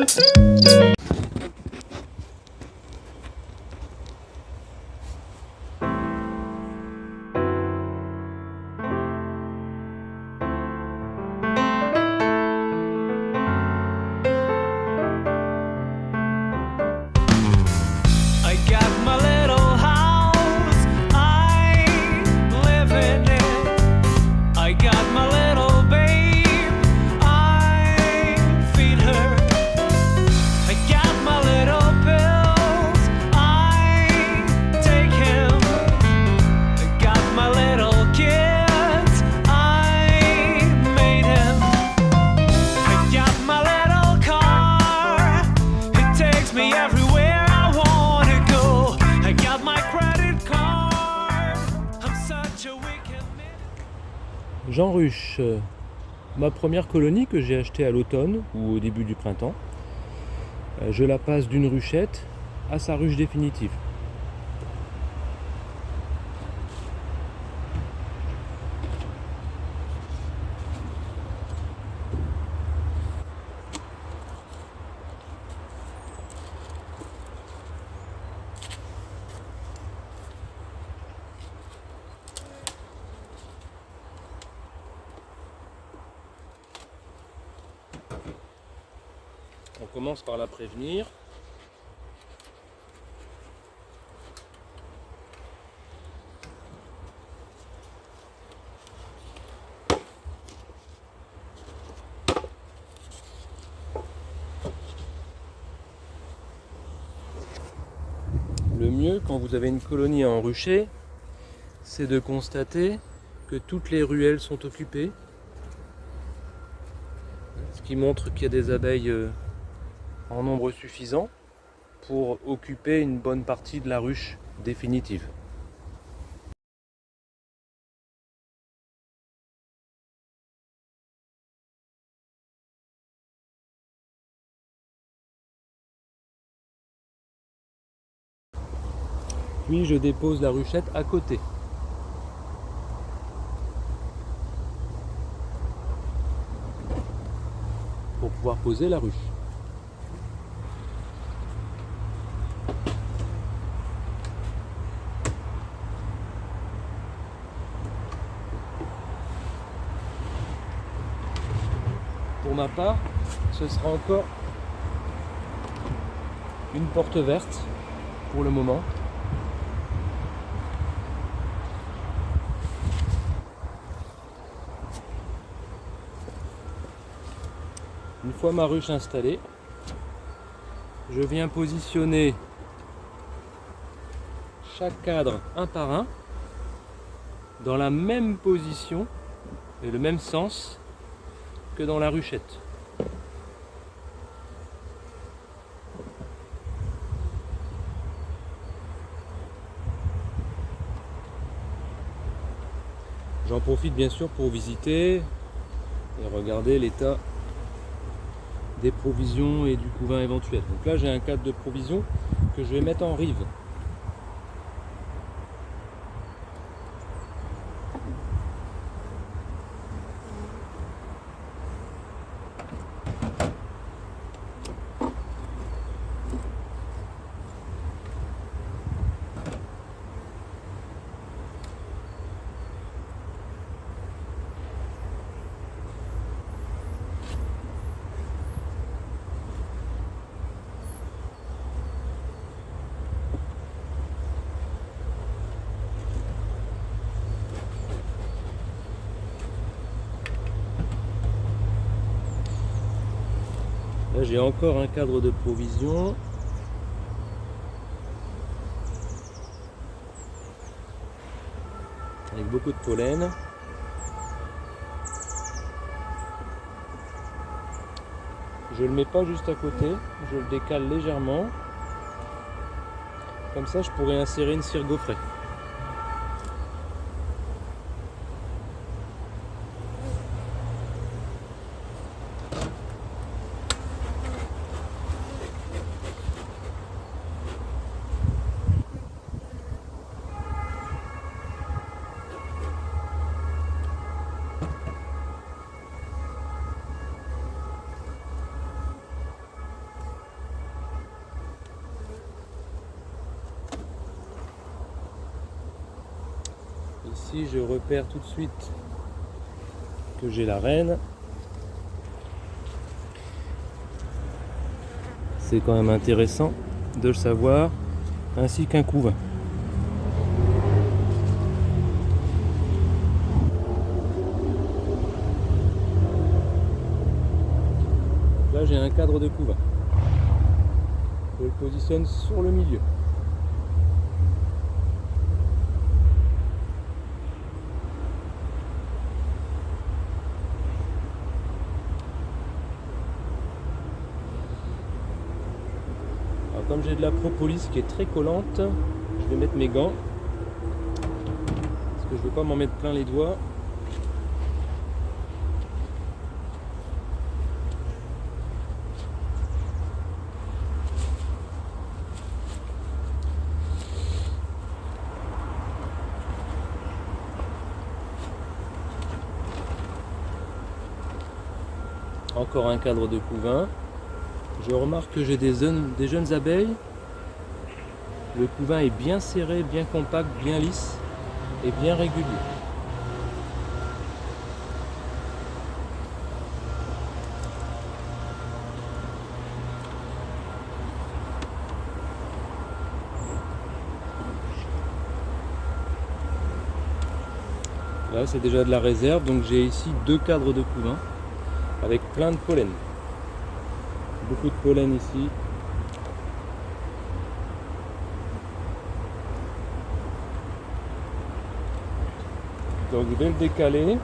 I got my little house, I live in it. I got my little babe, I feed her. I got my little pills, I take him. I got my little kids, I made him. I got my little car, it takes me everywhere. Jean Ruche, ma première colonie que j'ai achetée à l'automne ou au début du printemps. Je la passe d'une ruchette à sa ruche définitive. On commence par la prévenir. Le mieux quand vous avez une colonie en rucher, c'est de constater que toutes les ruelles sont occupées. Ce qui montre qu'il y a des abeilles en nombre suffisant pour occuper une bonne partie de la ruche définitive. Puis je dépose la ruchette à côté. Pour pouvoir poser la ruche. Pour ma part, ce sera encore une porte verte pour le moment. Une fois ma ruche installée, je viens positionner chaque cadre un par un dans la même position et le même sens que dans la ruchette. J'en profite bien sûr pour visiter et regarder l'état des provisions et du couvain éventuel. Donc là j'ai un cadre de provision que je vais mettre en rive. Là j'ai encore un cadre de provision. Avec beaucoup de pollen. Je le mets pas juste à côté, je le décale légèrement. Comme ça je pourrais insérer une cire gaufrée. ici je repère tout de suite que j'ai la reine. C'est quand même intéressant de le savoir, ainsi qu'un couvain. Là j'ai un cadre de couvain. Je le positionne sur le milieu. Alors comme j'ai de la propolis qui est très collante, je vais mettre mes gants parce que je ne veux pas m'en mettre plein les doigts. Encore un cadre de couvain. Je remarque que j'ai des jeunes abeilles. Le couvain est bien serré, bien compact, bien lisse et bien régulier. Là c'est déjà de la réserve, donc j'ai ici 2 cadres de couvain avec plein de pollen. Beaucoup de pollen ici. Donc je vais le décaler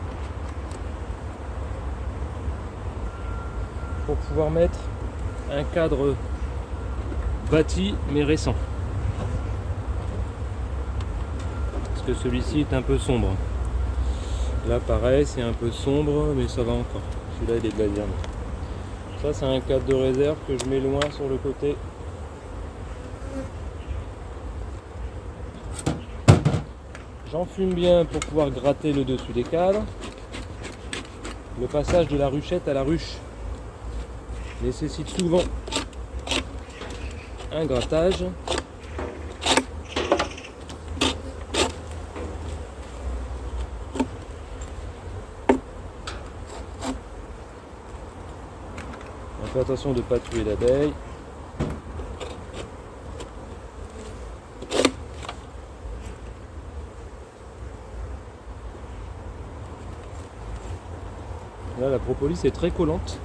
pour pouvoir mettre un cadre bâti mais récent. Parce que celui-ci est un peu sombre. Là pareil, c'est un peu sombre mais ça va encore. Celui-là il est de la dernière. Ça c'est un cadre de réserve que je mets loin sur le côté. J'enfume bien pour pouvoir gratter le dessus des cadres. Le passage de la ruchette à la ruche nécessite souvent un grattage. On fait attention de ne pas tuer l'abeille. Là, la propolis est très collante.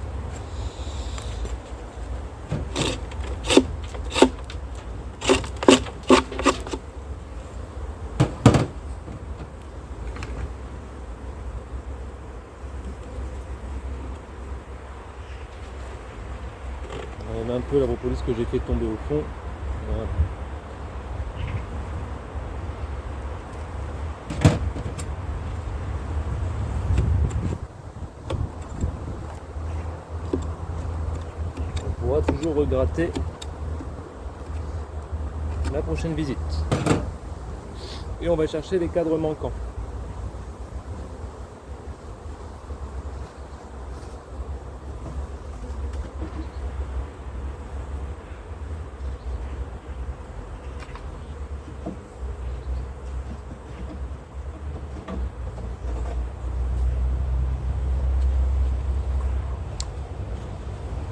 On a un peu la propolis que j'ai fait tomber au fond. Voilà. On pourra toujours regratter la prochaine visite. Et on va chercher les cadres manquants.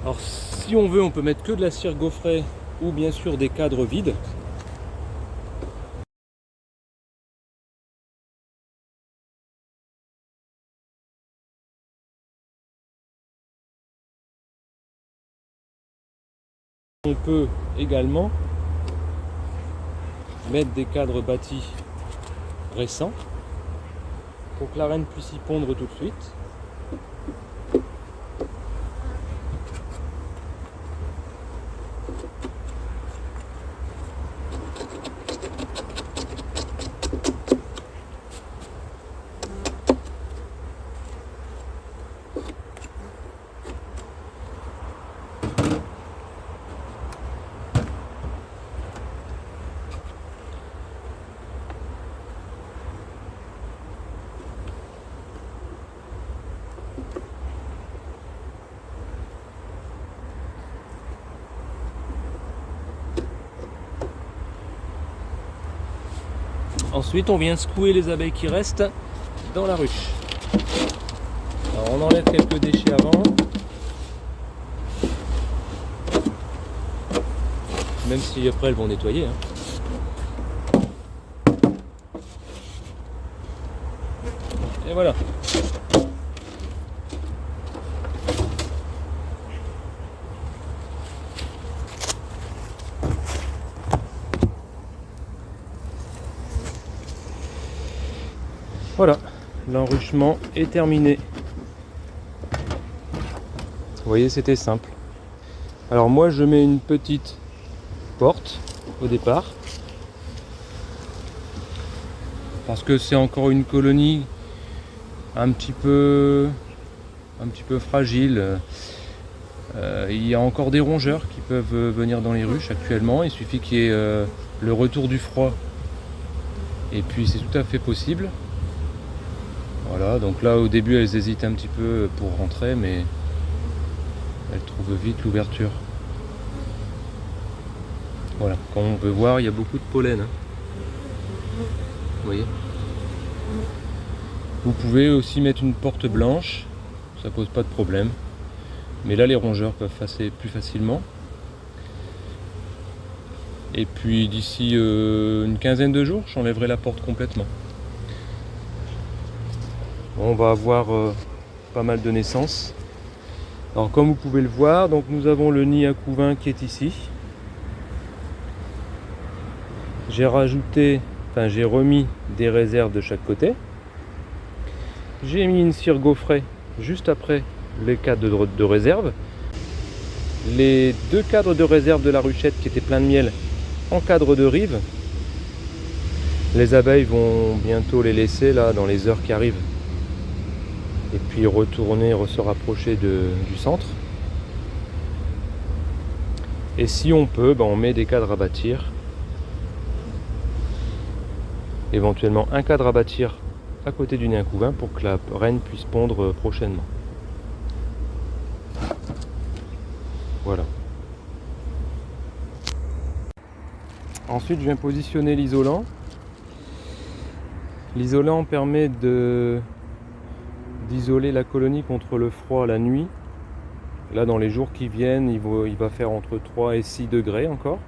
Alors si on veut, on peut mettre que de la cire gaufrée ou bien sûr des cadres vides. On peut également mettre des cadres bâtis récents pour que la reine puisse y pondre tout de suite. Ensuite, on vient secouer les abeilles qui restent dans la ruche. Alors, on enlève quelques déchets avant. Même si après elles vont nettoyer. Et voilà. Voilà, l'enruchement est terminé. Vous voyez, c'était simple. Alors moi, je mets une petite porte au départ. Parce que c'est encore une colonie un petit peu fragile. Il y a encore des rongeurs qui peuvent venir dans les ruches actuellement. Il suffit qu'il y ait le retour du froid. Et puis c'est tout à fait possible. Voilà, donc là au début elles hésitent un petit peu pour rentrer, mais elles trouvent vite l'ouverture. Voilà, comme on peut voir, il y a beaucoup de pollen. Vous voyez ? Vous pouvez aussi mettre une porte blanche, ça pose pas de problème. Mais là les rongeurs peuvent passer plus facilement. Et puis d'ici une quinzaine de jours, j'enlèverai la porte complètement. On va avoir pas mal de naissances. Alors comme vous pouvez le voir, donc nous avons le nid à couvain qui est ici. J'ai remis des réserves de chaque côté. J'ai mis une cire gaufrée juste après les cadres de réserve. Les deux cadres de réserve de la ruchette qui étaient pleins de miel en cadre de rive. Les abeilles vont bientôt les laisser là dans les heures qui arrivent. Et puis retourner, se rapprocher du centre. Et si on peut, on met des cadres à bâtir. Éventuellement un cadre à bâtir à côté du nid à couvain pour que la reine puisse pondre prochainement. Voilà. Ensuite, je viens positionner l'isolant. L'isolant permet d'isoler la colonie contre le froid la nuit. Là, dans les jours qui viennent, il va faire entre 3 et 6 degrés encore.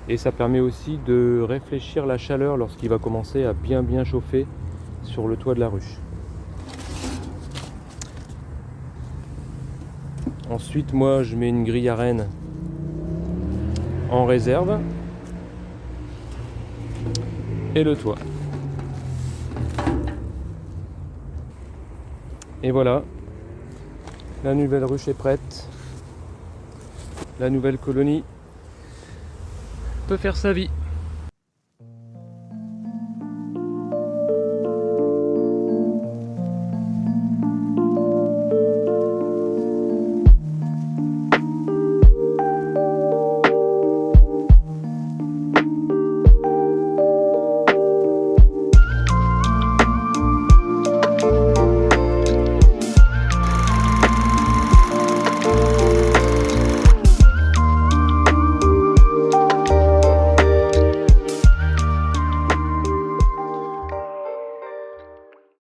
Et ça permet aussi de réfléchir la chaleur lorsqu'il va commencer à bien chauffer sur le toit de la ruche. Ensuite, moi, je mets une grille à reine en réserve et le toit. Et voilà, la nouvelle ruche est prête. La nouvelle colonie peut faire sa vie.